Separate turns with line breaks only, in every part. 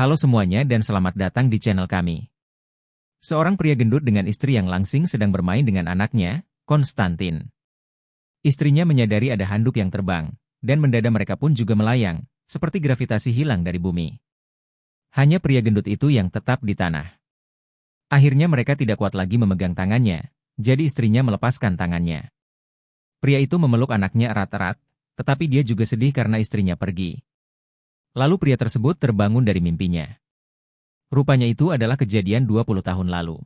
Halo semuanya dan selamat datang di channel kami. Seorang pria gendut dengan istri yang langsing sedang bermain dengan anaknya, Konstantin. Istrinya menyadari ada handuk yang terbang, dan mendadak mereka pun juga melayang, seperti gravitasi hilang dari bumi. Hanya pria gendut itu yang tetap di tanah. Akhirnya mereka tidak kuat lagi memegang tangannya, jadi istrinya melepaskan tangannya. Pria itu memeluk anaknya erat-erat, tetapi dia juga sedih karena istrinya pergi. Lalu pria tersebut terbangun dari mimpinya. Rupanya itu adalah kejadian 20 tahun lalu.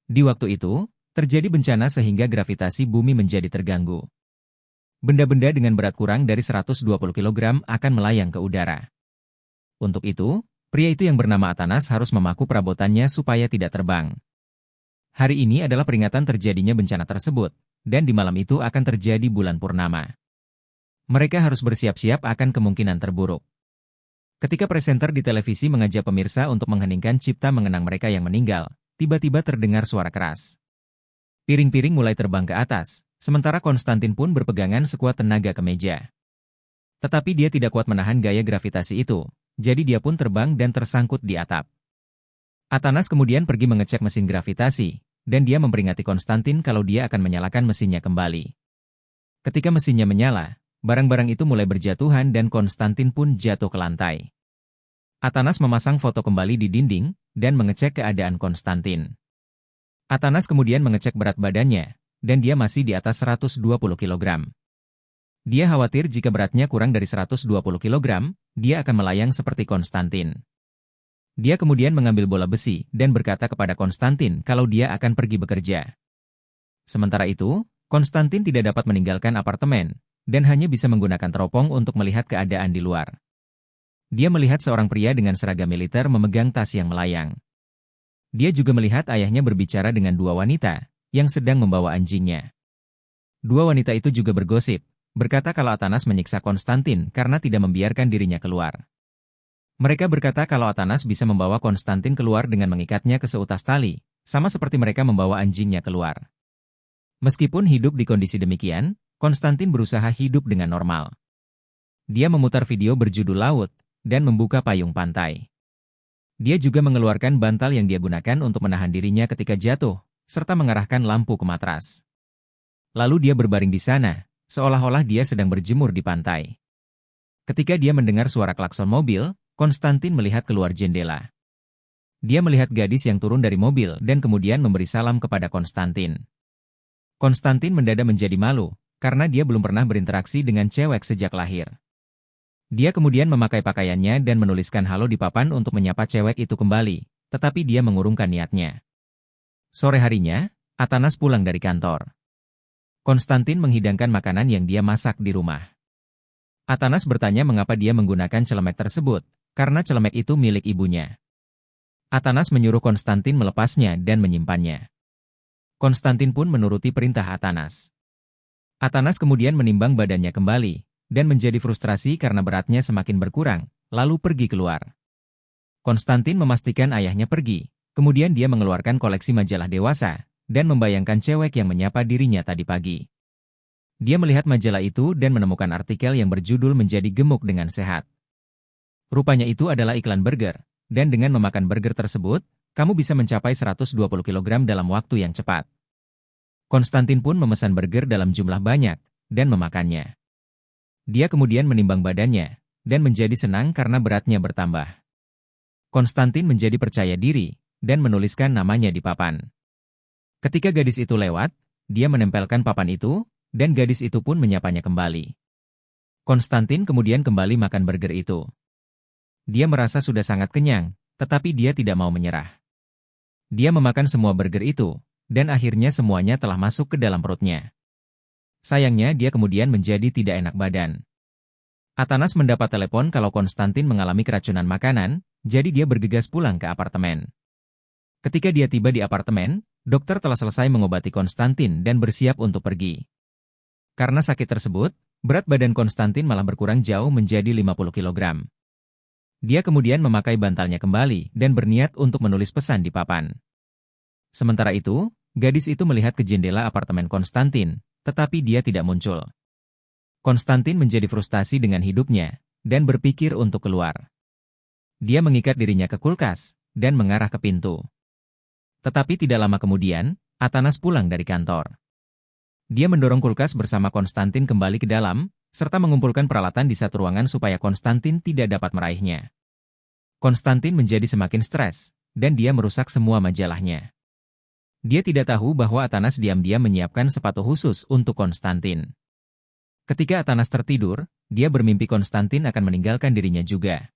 Di waktu itu, terjadi bencana sehingga gravitasi bumi menjadi terganggu. Benda-benda dengan berat kurang dari 120 kg akan melayang ke udara. Untuk itu, pria itu yang bernama Atanas harus memaku perabotannya supaya tidak terbang. Hari ini adalah peringatan terjadinya bencana tersebut, dan di malam itu akan terjadi bulan purnama. Mereka harus bersiap-siap akan kemungkinan terburuk. Ketika presenter di televisi mengajak pemirsa untuk mengheningkan cipta mengenang mereka yang meninggal, tiba-tiba terdengar suara keras. Piring-piring mulai terbang ke atas, sementara Konstantin pun berpegangan sekuat tenaga ke meja. Tetapi dia tidak kuat menahan gaya gravitasi itu, jadi dia pun terbang dan tersangkut di atap. Atanas kemudian pergi mengecek mesin gravitasi, dan dia memperingati Konstantin kalau dia akan menyalakan mesinnya kembali. Ketika mesinnya menyala, barang-barang itu mulai berjatuhan dan Konstantin pun jatuh ke lantai. Atanas memasang foto kembali di dinding dan mengecek keadaan Konstantin. Atanas kemudian mengecek berat badannya, dan dia masih di atas 120 kg. Dia khawatir jika beratnya kurang dari 120 kg, dia akan melayang seperti Konstantin. Dia kemudian mengambil bola besi dan berkata kepada Konstantin kalau dia akan pergi bekerja. Sementara itu, Konstantin tidak dapat meninggalkan apartemen, dan hanya bisa menggunakan teropong untuk melihat keadaan di luar. Dia melihat seorang pria dengan seragam militer memegang tas yang melayang. Dia juga melihat ayahnya berbicara dengan dua wanita yang sedang membawa anjingnya. Dua wanita itu juga bergosip, berkata kalau Atanas menyiksa Konstantin karena tidak membiarkan dirinya keluar. Mereka berkata kalau Atanas bisa membawa Konstantin keluar dengan mengikatnya ke seutas tali, sama seperti mereka membawa anjingnya keluar. Meskipun hidup di kondisi demikian, Konstantin berusaha hidup dengan normal. Dia memutar video berjudul Laut, dan membuka payung pantai. Dia juga mengeluarkan bantal yang dia gunakan untuk menahan dirinya ketika jatuh, serta mengarahkan lampu ke matras. Lalu dia berbaring di sana, seolah-olah dia sedang berjemur di pantai. Ketika dia mendengar suara klakson mobil, Konstantin melihat keluar jendela. Dia melihat gadis yang turun dari mobil dan kemudian memberi salam kepada Konstantin. Konstantin mendadak menjadi malu, karena dia belum pernah berinteraksi dengan cewek sejak lahir. Dia kemudian memakai pakaiannya dan menuliskan halo di papan untuk menyapa cewek itu kembali, tetapi dia mengurungkan niatnya. Sore harinya, Atanas pulang dari kantor. Konstantin menghidangkan makanan yang dia masak di rumah. Atanas bertanya mengapa dia menggunakan celemek tersebut, karena celemek itu milik ibunya. Atanas menyuruh Konstantin melepasnya dan menyimpannya. Konstantin pun menuruti perintah Atanas. Atanas kemudian menimbang badannya kembali, dan menjadi frustrasi karena beratnya semakin berkurang, lalu pergi keluar. Konstantin memastikan ayahnya pergi, kemudian dia mengeluarkan koleksi majalah dewasa, dan membayangkan cewek yang menyapa dirinya tadi pagi. Dia melihat majalah itu dan menemukan artikel yang berjudul Menjadi Gemuk dengan Sehat. Rupanya itu adalah iklan burger, dan dengan memakan burger tersebut, kamu bisa mencapai 120 kg dalam waktu yang cepat. Konstantin pun memesan burger dalam jumlah banyak, dan memakannya. Dia kemudian menimbang badannya, dan menjadi senang karena beratnya bertambah. Konstantin menjadi percaya diri, dan menuliskan namanya di papan. Ketika gadis itu lewat, dia menempelkan papan itu, dan gadis itu pun menyapanya kembali. Konstantin kemudian kembali makan burger itu. Dia merasa sudah sangat kenyang, tetapi dia tidak mau menyerah. Dia memakan semua burger itu, dan akhirnya semuanya telah masuk ke dalam perutnya. Sayangnya dia kemudian menjadi tidak enak badan. Atanas mendapat telepon kalau Konstantin mengalami keracunan makanan, jadi dia bergegas pulang ke apartemen. Ketika dia tiba di apartemen, dokter telah selesai mengobati Konstantin dan bersiap untuk pergi. Karena sakit tersebut, berat badan Konstantin malah berkurang jauh menjadi 50 kg. Dia kemudian memakai bantalnya kembali dan berniat untuk menulis pesan di papan. Sementara itu, gadis itu melihat ke jendela apartemen Konstantin, tetapi dia tidak muncul. Konstantin menjadi frustasi dengan hidupnya, dan berpikir untuk keluar. Dia mengikat dirinya ke kulkas dan mengarah ke pintu. Tetapi tidak lama kemudian, Atanas pulang dari kantor. Dia mendorong kulkas bersama Konstantin kembali ke dalam, serta mengumpulkan peralatan di satu ruangan supaya Konstantin tidak dapat meraihnya. Konstantin menjadi semakin stres, dan dia merusak semua majalahnya. Dia tidak tahu bahwa Atanas diam-diam menyiapkan sepatu khusus untuk Konstantin. Ketika Atanas tertidur, dia bermimpi Konstantin akan meninggalkan dirinya juga.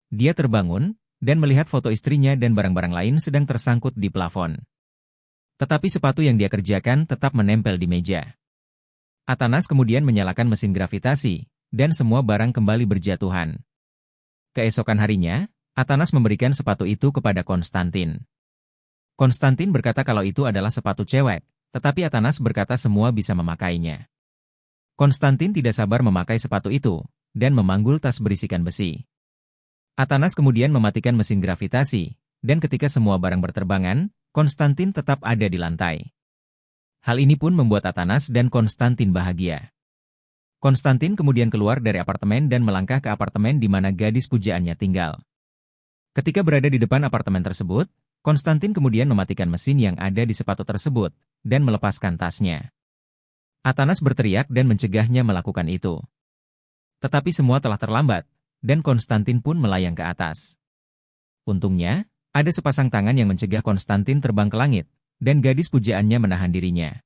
Dia terbangun, dan melihat foto istrinya dan barang-barang lain sedang tersangkut di plafon. Tetapi sepatu yang dia kerjakan tetap menempel di meja. Atanas kemudian menyalakan mesin gravitasi, dan semua barang kembali berjatuhan. Keesokan harinya, Atanas memberikan sepatu itu kepada Konstantin. Konstantin berkata kalau itu adalah sepatu cewek, tetapi Atanas berkata semua bisa memakainya. Konstantin tidak sabar memakai sepatu itu, dan memanggul tas berisikan besi. Atanas kemudian mematikan mesin gravitasi, dan ketika semua barang berterbangan, Konstantin tetap ada di lantai. Hal ini pun membuat Atanas dan Konstantin bahagia. Konstantin kemudian keluar dari apartemen dan melangkah ke apartemen di mana gadis pujaannya tinggal. Ketika berada di depan apartemen tersebut, Konstantin kemudian mematikan mesin yang ada di sepatu tersebut, dan melepaskan tasnya. Atanas berteriak dan mencegahnya melakukan itu. Tetapi semua telah terlambat, dan Konstantin pun melayang ke atas. Untungnya, ada sepasang tangan yang mencegah Konstantin terbang ke langit, dan gadis pujaannya menahan dirinya.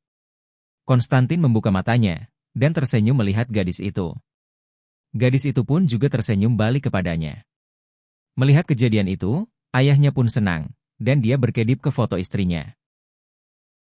Konstantin membuka matanya, dan tersenyum melihat gadis itu. Gadis itu pun juga tersenyum balik kepadanya. Melihat kejadian itu, ayahnya pun senang, dan dia berkedip ke foto istrinya.